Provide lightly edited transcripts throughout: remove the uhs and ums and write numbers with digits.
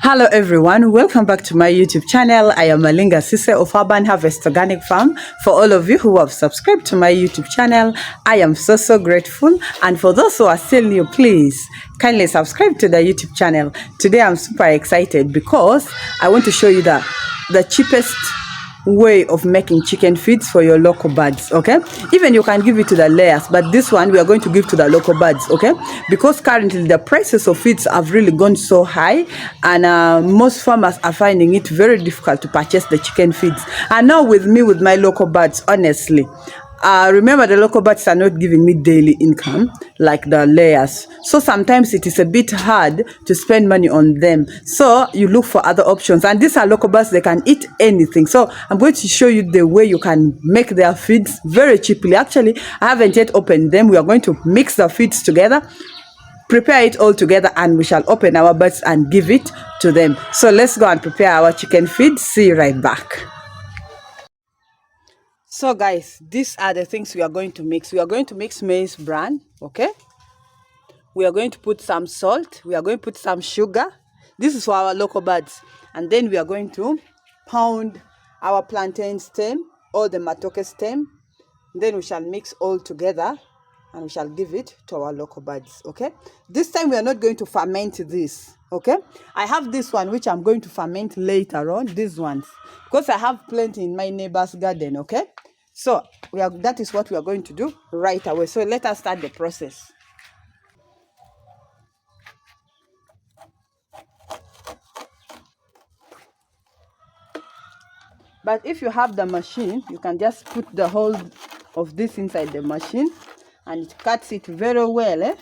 Hello everyone, welcome back to my YouTube channel. I am Malinga Sise of Urban Harvest Organic Farm. For all of you who have subscribed to my YouTube channel, I am so grateful. And for those who are still new, please kindly subscribe to the YouTube channel. Today I'm super excited because I want to show you the cheapest way of making chicken feeds for your local birds. Okay, even you can give it to the layers, but this one we are going to give to the local birds. Okay, because currently the prices of feeds have really gone so high, and most farmers are finding it very difficult to purchase the chicken feeds. And now with me, with my local birds, honestly, remember, the local birds are not giving me daily income like the layers, so sometimes it is a bit hard to spend money on them. So you look for other options, and these are local birds, they can eat anything. So I'm going to show you the way you can make their feeds very cheaply. Actually, I haven't yet opened them. We are going to mix the feeds together, prepare it all together, and we shall open our birds and give it to them. So let's go and prepare our chicken feed. See you right back. So guys, these are the things we are going to mix. We are going to mix maize bran. Okay, we are going to put some salt, we are going to put some sugar. This is for our local birds. And then we are going to pound our plantain stem or the matoke stem. Then we shall mix all together and we shall give it to our local birds. Okay, this time we are not going to ferment this. Okay, I have this one which I'm going to ferment later on, these ones, because I have plenty in my neighbor's garden. Okay, so that is what we are going to do right away. So let us start the process. But if you have the machine, you can just put the whole of this inside the machine and it cuts it very well.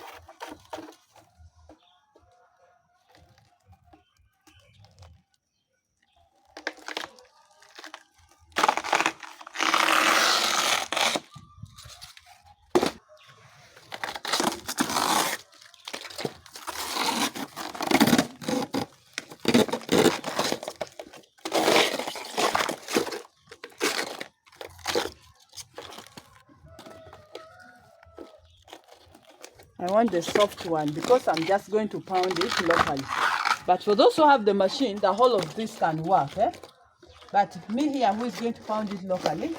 I want the soft one because I'm just going to pound it locally. But for those who have the machine, the whole of this can work. But me here, who is going to pound it locally,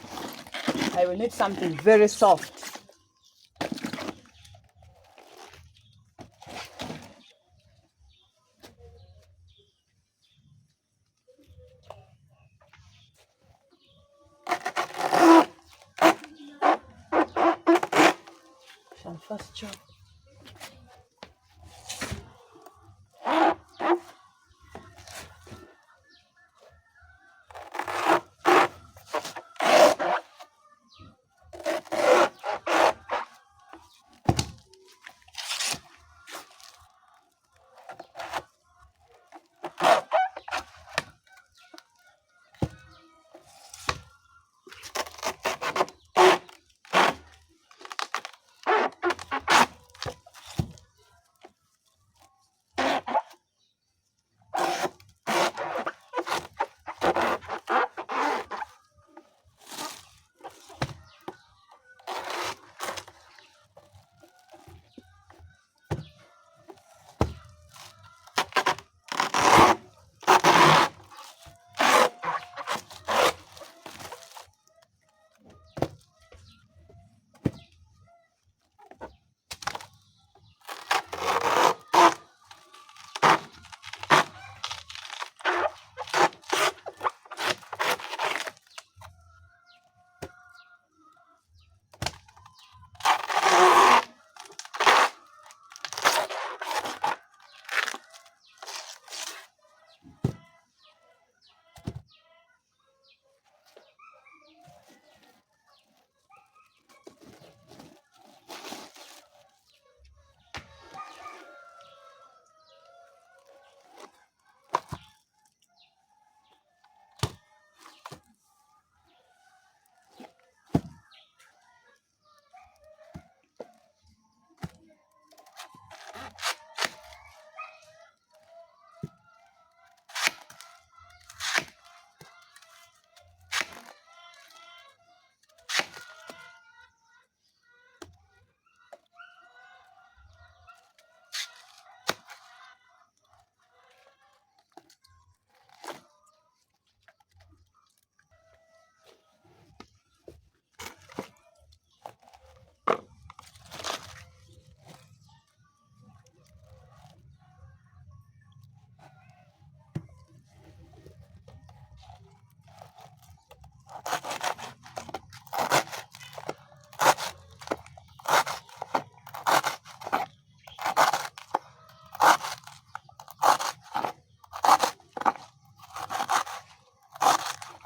I will need something very soft. Shall first chop.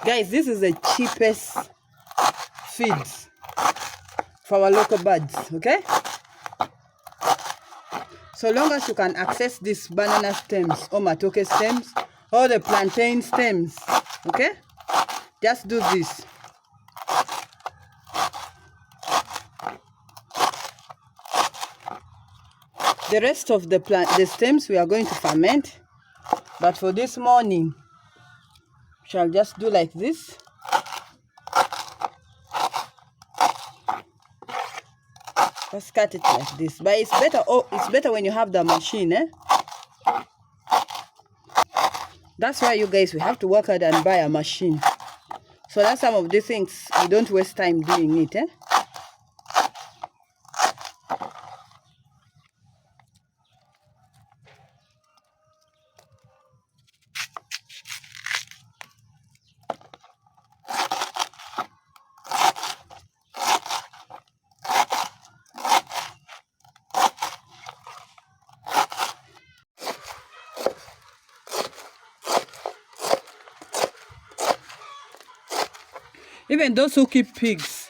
Guys, this is the cheapest feeds for our local birds, okay? So long as you can access these banana stems or matoke stems or the plantain stems, okay? Just do this. The rest of the stems we are going to ferment, but for this morning, we shall just do like this. Just cut it like this. But it's better. Oh, it's better when you have the machine, eh? That's why you guys, we have to work hard and buy a machine. So that's some of the things we don't waste time doing it, eh? Even those who keep pigs,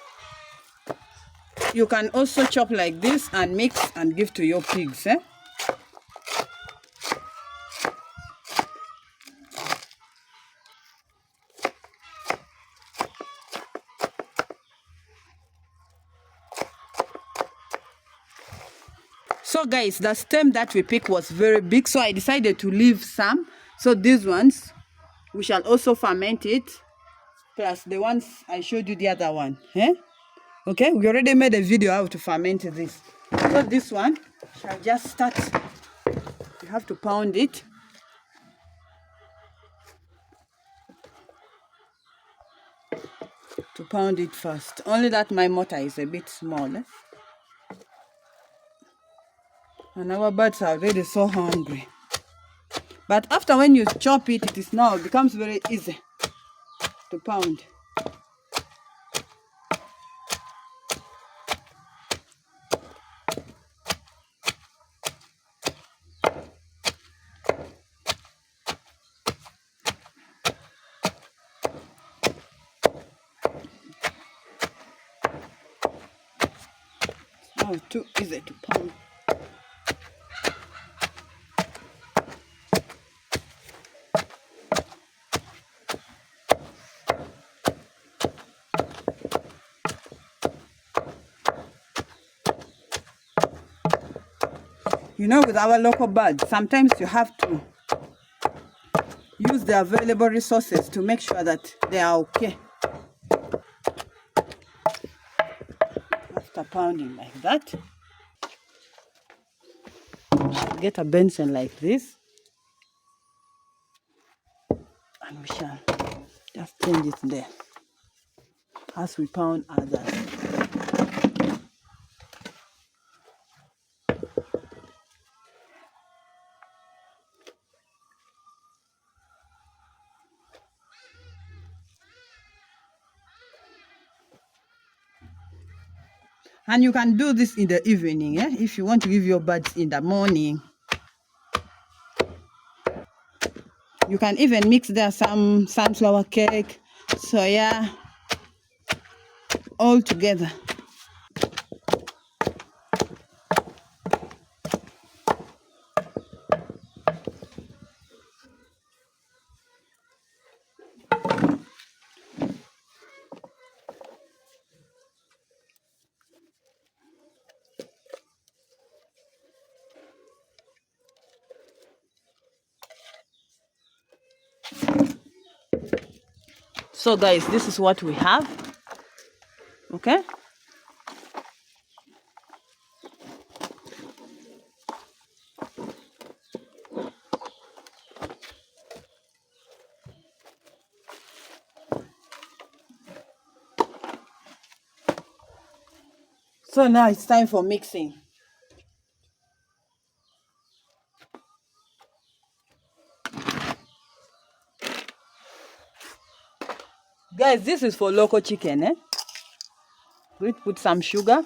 you can also chop like this and mix and give to your pigs, eh? So guys, the stem that we picked was very big, so I decided to leave some. So these ones, we shall also ferment it, plus the ones I showed you the other one, eh? Okay, we already made a video how to ferment this. So this one shall just start. You have to pound it. To pound it first. Only that my mortar is a bit small, eh? And our birds are already so hungry. But after when you chop it, it becomes very easy to pound. It's not too easy to pound. You know, with our local birds, sometimes you have to use the available resources to make sure that they are okay. After pounding like that, get a basin like this, and we shall just change it there as we pound others. And you can do this in the evening, eh? If you want to give your birds in the morning. You can even mix there some sunflower cake, soya, all together. So guys, this is what we have. Okay? So now it's time for mixing. Guys, this is for local chicken, eh? We put some sugar.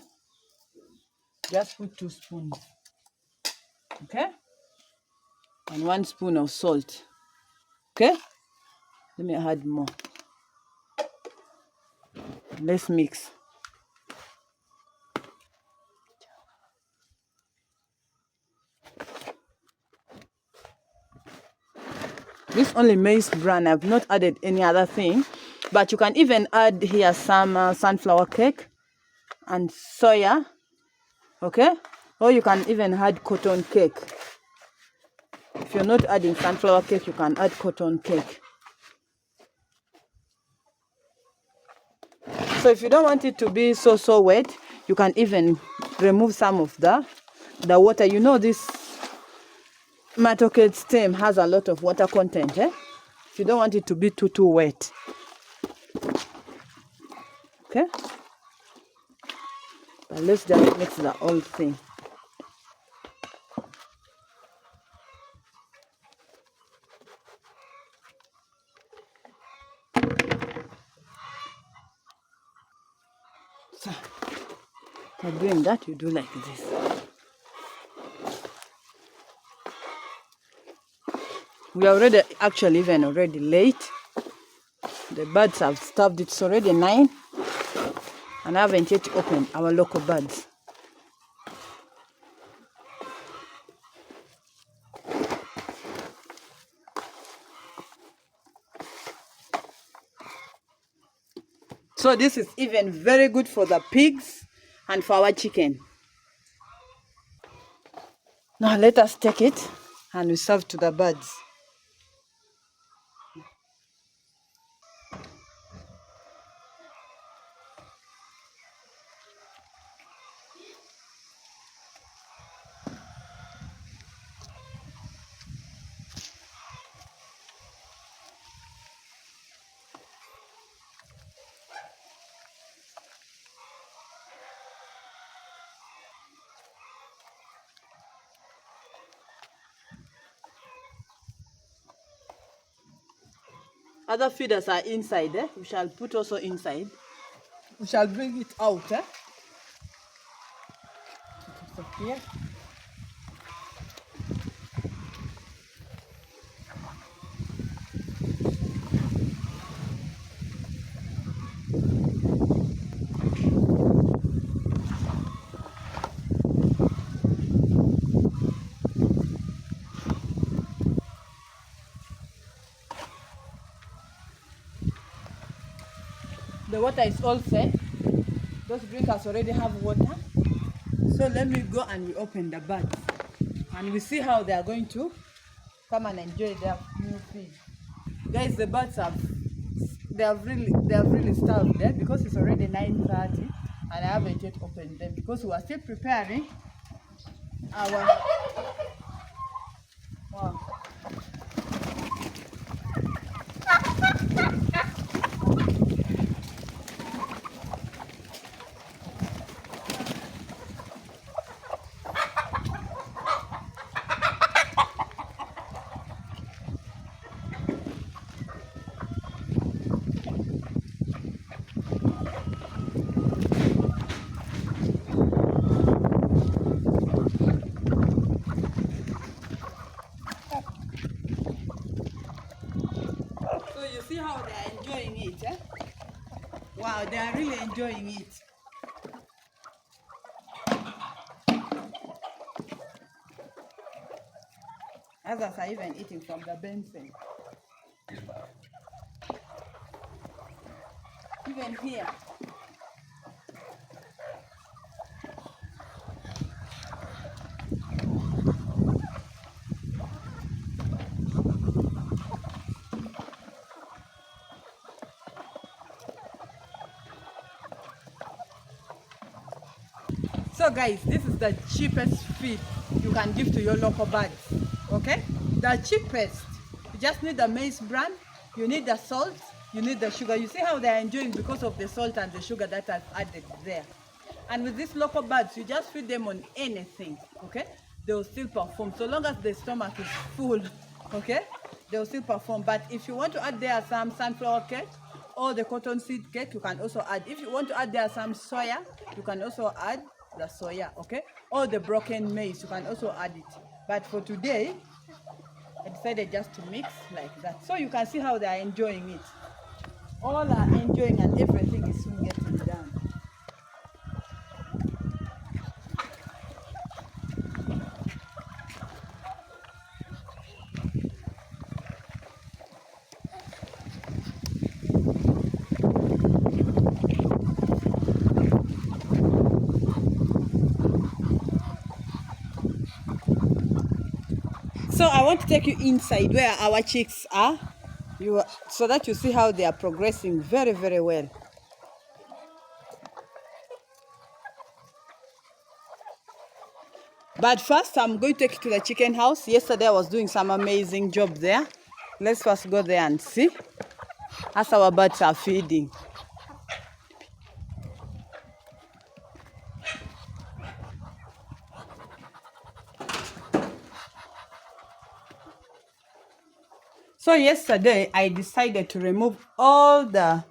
Just put 2 spoons. Okay? And 1 spoon of salt. Okay? Let me add more. Let's mix. This only maize bran. I've not added any other thing, but you can even add here some sunflower cake and soya, okay? Or you can even add cotton cake. If you're not adding sunflower cake, you can add cotton cake. So if you don't want it to be so wet, you can even remove some of the water. You know this matoke stem has a lot of water content, eh? If you don't want it to be too wet. Okay? But let's just mix the whole thing. So, for doing that, you do like this. We are already late. The birds have starved. It's already 9. And I haven't yet opened our local birds. So this is even very good for the pigs and for our chicken. Now let us take it and we serve to the birds. Other feeders are inside, eh? We shall put also inside. We shall bring it out, eh? So here. The water is all set. Those drinkers already have water. So let me go and we open the birds. And we see how they are going to come and enjoy their new feed. Guys, the birds they have really starved there because it's already 9:30 and I haven't yet opened them because we are still preparing our wow. See how they are enjoying it, eh? Wow, they are really enjoying it. Others are even eating from the benson. Even here. So guys, this is the cheapest feed you can give to your local birds, okay? The cheapest. You just need the maize bran, you need the salt, you need the sugar. You see how they are enjoying because of the salt and the sugar that I've added there. And with these local birds, you just feed them on anything, okay? They will still perform. So long as the stomach is full, okay? They will still perform. But if you want to add there some sunflower cake or the cotton seed cake, you can also add. If you want to add there some soya, you can also add the soya, okay? Or the broken maize, you can also add it. But for today, I decided just to mix like that. So you can see how they are enjoying it. All are enjoying and everything is soon getting I want to take you inside where our chicks are, so that you see how they are progressing very, very well. But first, I'm going to take you to the chicken house. Yesterday, I was doing some amazing job there. Let's first go there and see as our birds are feeding. So yesterday, I decided to remove all the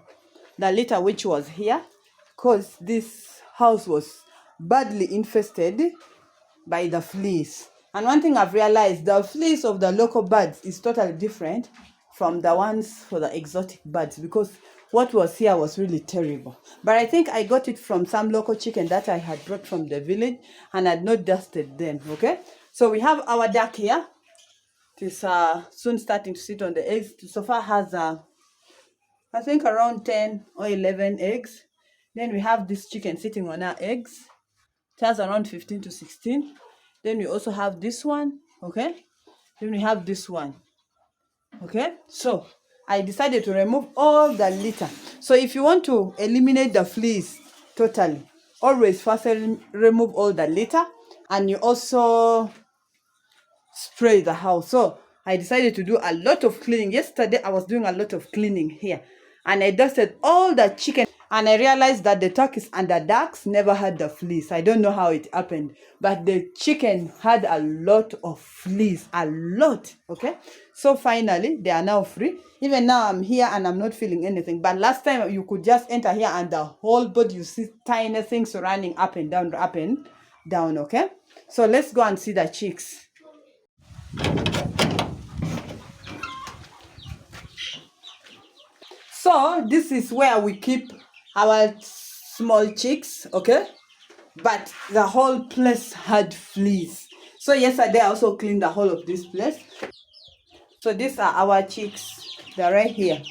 litter which was here, because this house was badly infested by the fleas. And one thing I've realized, the fleas of the local birds is totally different from the ones for the exotic birds, because what was here was really terrible. But I think I got it from some local chicken that I had brought from the village and had not dusted them. Okay, so we have our duck here. It is soon starting to sit on the eggs. So far has I think around 10 or 11 eggs. Then we have this chicken sitting on our eggs. It has around 15 to 16. Then we also have this one, okay? Then we have this one, okay? So I decided to remove all the litter. So if you want to eliminate the fleas totally, always first remove all the litter, and you also spray the house. So I decided to do a lot of cleaning. Yesterday, I was doing a lot of cleaning here, and I dusted all the chicken, and I realized that the turkeys and the ducks never had the fleas. I don't know how it happened, but the chicken had a lot of fleas, a lot, okay? So finally, they are now free. Even now, I'm here and I'm not feeling anything. But last time, you could just enter here and the whole body, you see tiny things running up and down, okay? So let's go and see the chicks. So this is where we keep our small chicks, okay? But the whole place had fleas. So yesterday I also cleaned the whole of this place. So these are our chicks. They're right here.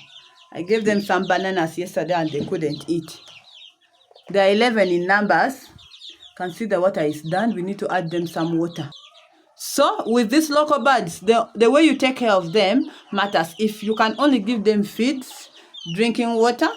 I gave them some bananas yesterday and they couldn't eat. There are 11 in numbers. You can see the water is done. We need to add them some water. So with these local birds, the way you take care of them matters. If you can only give them feeds, drinking water,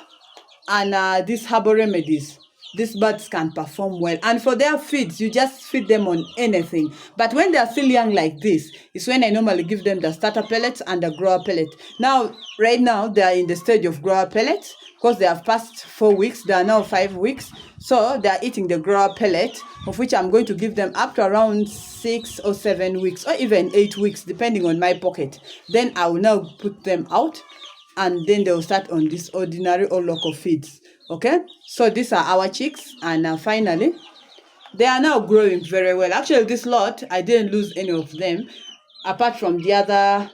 and these herbal remedies, these birds can perform well. And for their feeds, you just feed them on anything. But when they are still young like this, is when I normally give them the starter pellets and the grower pellet. Now, right now, they are in the stage of grower pellets, because they have passed 4 weeks. They are now 5 weeks. So they are eating the grower pellet, of which I'm going to give them up to around 6 or 7 weeks, or even 8 weeks, depending on my pocket. Then I will now put them out, and then they will start on this ordinary or local feeds. Okay, so these are our chicks, and finally they are now growing very well. Actually, this lot I didn't lose any of them, apart from the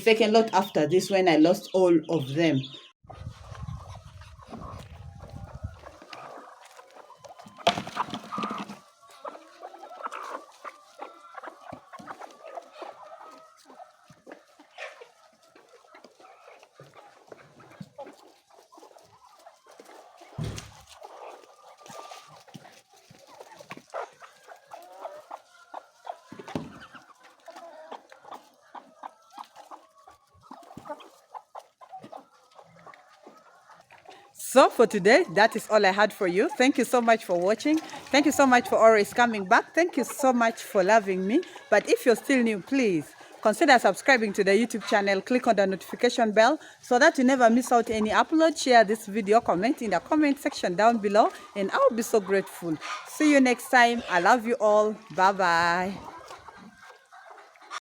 second lot after this, when I lost all of them. So for today, that is all I had for you. Thank you so much for watching. Thank you so much for always coming back. Thank you so much for loving me. But if you're still new, please consider subscribing to the YouTube channel. Click on the notification bell so that you never miss out any upload. Share this video, comment in the comment section down below, and I'll be so grateful. See you next time. I love you all. Bye-bye.